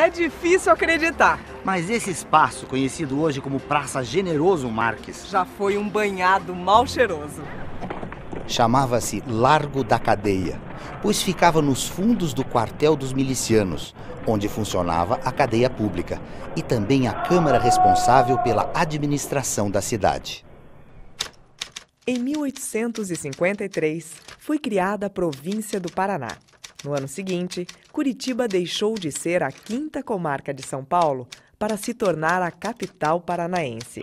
É difícil acreditar. Mas esse espaço, conhecido hoje como Praça Generoso Marques, Já foi um banhado mal cheiroso. chamava-se Largo da Cadeia, pois ficava nos fundos do quartel dos milicianos, onde funcionava a cadeia pública e também a Câmara responsável pela administração da cidade. Em 1853, foi criada a província do Paraná. No ano seguinte, Curitiba deixou de ser a quinta comarca de São Paulo para se tornar a capital paranaense.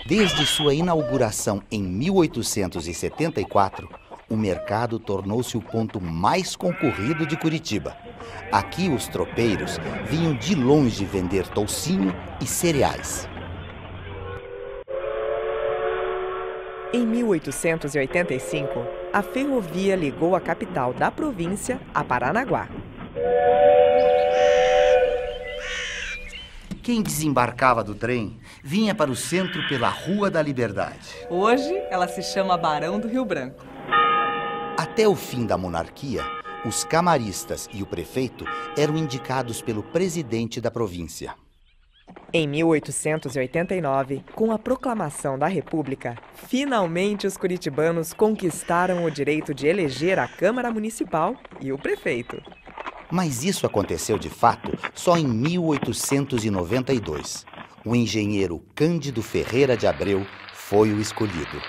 Desde sua inauguração em 1874, o mercado tornou-se o ponto mais concorrido de Curitiba. Aqui os tropeiros vinham de longe vender toucinho e cereais. Em 1885, a ferrovia ligou a capital da província a Paranaguá. Quem desembarcava do trem vinha para o centro pela Rua da Liberdade. Hoje, ela se chama Barão do Rio Branco. Até o fim da monarquia, os camaristas e o prefeito eram indicados pelo presidente da província. Em 1889, com a proclamação da República, finalmente os curitibanos conquistaram o direito de eleger a Câmara Municipal e o prefeito. Mas isso aconteceu de fato só em 1892. O engenheiro Cândido Ferreira de Abreu foi o escolhido.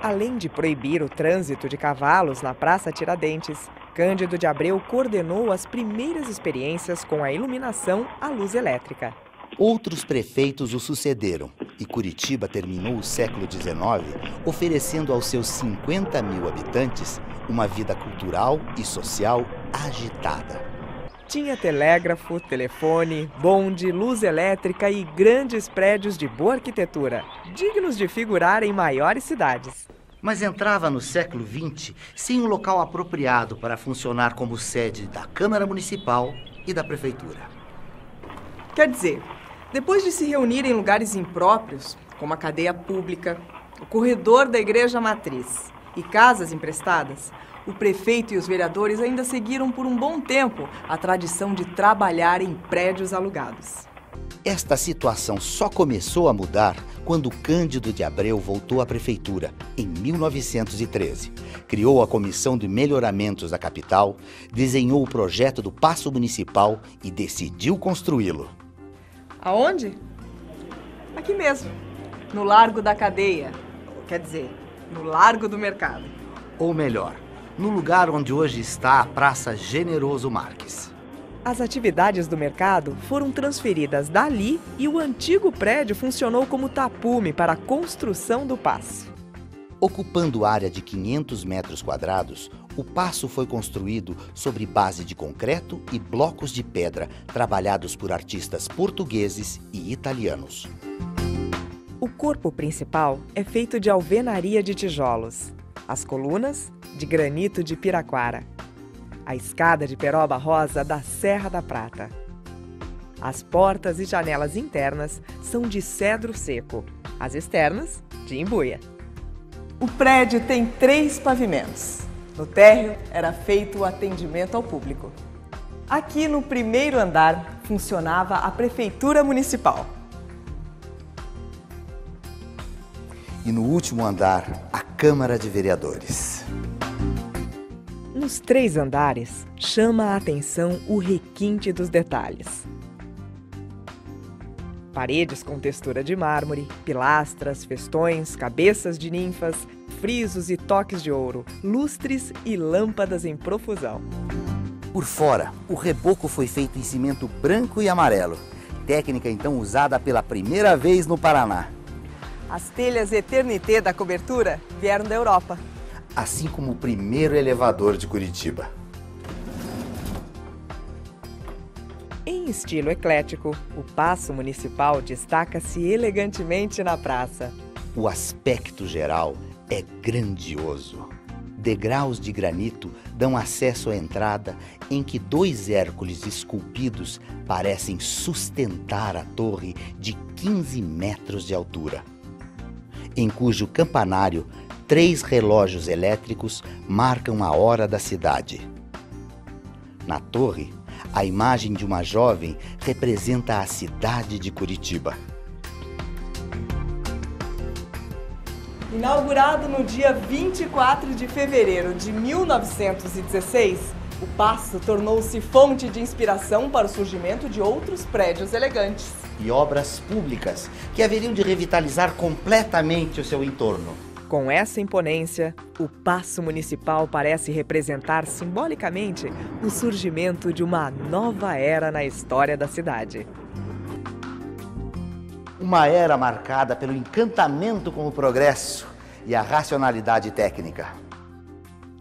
Além de proibir o trânsito de cavalos na Praça Tiradentes, Cândido de Abreu coordenou as primeiras experiências com a iluminação à luz elétrica. Outros prefeitos o sucederam e Curitiba terminou o século XIX oferecendo aos seus 50 mil habitantes uma vida cultural e social agitada. Tinha telégrafo, telefone, bonde, luz elétrica e grandes prédios de boa arquitetura, dignos de figurar em maiores cidades. Mas entrava no século XX sem um local apropriado para funcionar como sede da Câmara Municipal e da Prefeitura. Quer dizer, depois de se reunir em lugares impróprios, como a cadeia pública, o corredor da Igreja Matriz e casas emprestadas, o prefeito e os vereadores ainda seguiram por um bom tempo a tradição de trabalhar em prédios alugados. Esta situação só começou a mudar quando Cândido de Abreu voltou à prefeitura, em 1913. Criou a Comissão de Melhoramentos da capital, desenhou o projeto do Paço Municipal e decidiu construí-lo. Aonde? Aqui mesmo, no Largo da Cadeia, quer dizer, no Largo do Mercado. Ou melhor, no lugar onde hoje está a Praça Generoso Marques. As atividades do mercado foram transferidas dali e o antigo prédio funcionou como tapume para a construção do paço. Ocupando área de 500 metros quadrados, o paço foi construído sobre base de concreto e blocos de pedra trabalhados por artistas portugueses e italianos. O corpo principal é feito de alvenaria de tijolos, as colunas de granito de Piraquara, a escada de peroba rosa da Serra da Prata. As portas e janelas internas são de cedro seco, as externas de embuia. O prédio tem 3 pavimentos. No térreo era feito o atendimento ao público. Aqui no primeiro andar funcionava a Prefeitura Municipal. E no último andar, a Câmara de Vereadores. Nos 3 andares, chama a atenção o requinte dos detalhes. Paredes com textura de mármore, pilastras, festões, cabeças de ninfas, frisos e toques de ouro, lustres e lâmpadas em profusão. Por fora, o reboco foi feito em cimento branco e amarelo, técnica então usada pela primeira vez no Paraná. As telhas Eternité da cobertura vieram da Europa. Assim como o primeiro elevador de Curitiba. Em estilo eclético, o Paço Municipal destaca-se elegantemente na praça. O aspecto geral é grandioso. Degraus de granito dão acesso à entrada em que 2 Hércules esculpidos parecem sustentar a torre de 15 metros de altura, em cujo campanário 3 relógios elétricos marcam a hora da cidade. Na torre, a imagem de uma jovem representa a cidade de Curitiba. Inaugurado no dia 24 de fevereiro de 1916, o Paço tornou-se fonte de inspiração para o surgimento de outros prédios elegantes. E obras públicas que haveriam de revitalizar completamente o seu entorno. Com essa imponência, o Paço Municipal parece representar simbolicamente o surgimento de uma nova era na história da cidade. Uma era marcada pelo encantamento com o progresso e a racionalidade técnica.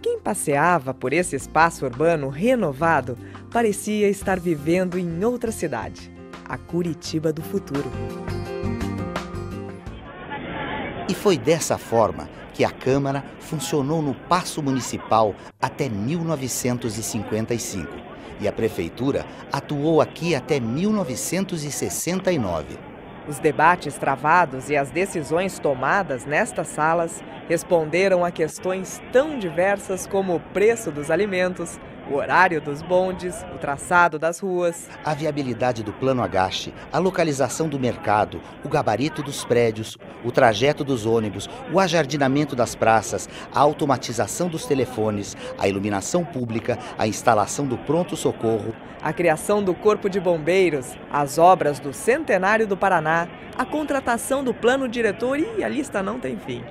Quem passeava por esse espaço urbano renovado parecia estar vivendo em outra cidade, a Curitiba do futuro. E foi dessa forma que a Câmara funcionou no Paço Municipal até 1955 e a Prefeitura atuou aqui até 1969. Os debates travados e as decisões tomadas nestas salas responderam a questões tão diversas como o preço dos alimentos, o horário dos bondes, o traçado das ruas, a viabilidade do plano Agache, a localização do mercado, o gabarito dos prédios, o trajeto dos ônibus, o ajardinamento das praças, a automatização dos telefones, a iluminação pública, a instalação do pronto-socorro, a criação do Corpo de Bombeiros, as obras do Centenário do Paraná, a contratação do plano diretor e a lista não tem fim.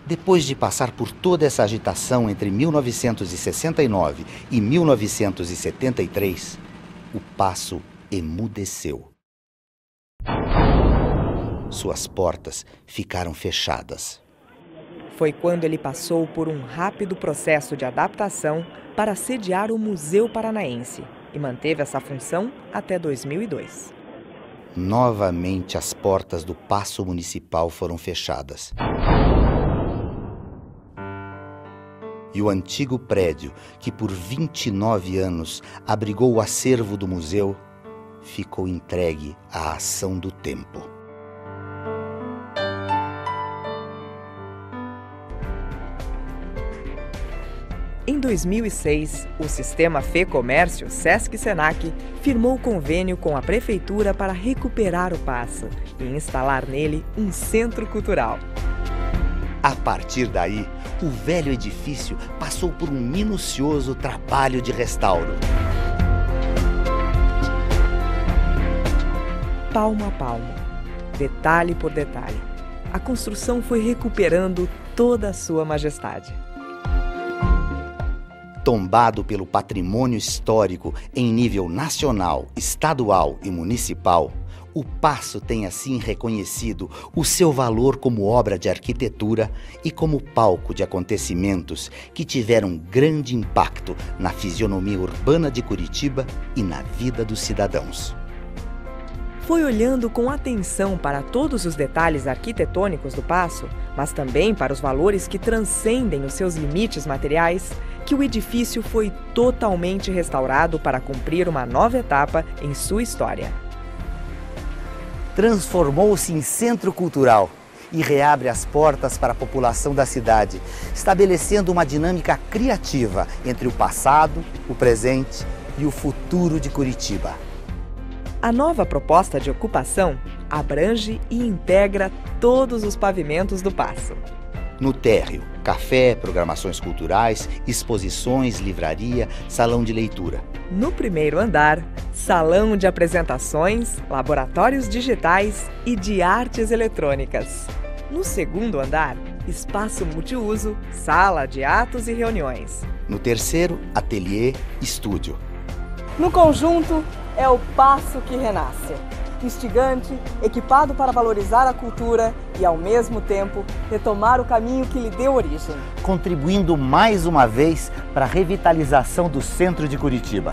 Depois de passar por toda essa agitação entre 1969 e 1973, o Paço emudeceu. Suas portas ficaram fechadas. Foi quando ele passou por um rápido processo de adaptação para sediar o Museu Paranaense e manteve essa função até 2002. Novamente as portas do Paço Municipal foram fechadas. E o antigo prédio, que por 29 anos abrigou o acervo do museu, ficou entregue à ação do tempo. Em 2006, o Sistema Fê Comércio Sesc-Senac firmou convênio com a Prefeitura para recuperar o Paço e instalar nele um centro cultural. A partir daí, o velho edifício passou por um minucioso trabalho de restauro. Palmo a palmo, detalhe por detalhe, a construção foi recuperando toda a sua majestade. Tombado pelo patrimônio histórico em nível nacional, estadual e municipal, o Paço tem assim reconhecido o seu valor como obra de arquitetura e como palco de acontecimentos que tiveram grande impacto na fisionomia urbana de Curitiba e na vida dos cidadãos. Foi olhando com atenção para todos os detalhes arquitetônicos do Paço, mas também para os valores que transcendem os seus limites materiais, que o edifício foi totalmente restaurado para cumprir uma nova etapa em sua história. Transformou-se em centro cultural e reabre as portas para a população da cidade, estabelecendo uma dinâmica criativa entre o passado, o presente e o futuro de Curitiba. A nova proposta de ocupação abrange e integra todos os pavimentos do Paço. No térreo, café, programações culturais, exposições, livraria, salão de leitura. No primeiro andar, salão de apresentações, laboratórios digitais e de artes eletrônicas. No segundo andar, espaço multiuso, sala de atos e reuniões. No terceiro, ateliê, estúdio. No conjunto, é o Paço que renasce. Instigante, equipado para valorizar a cultura e, ao mesmo tempo, retomar o caminho que lhe deu origem. Contribuindo mais uma vez para a revitalização do centro de Curitiba.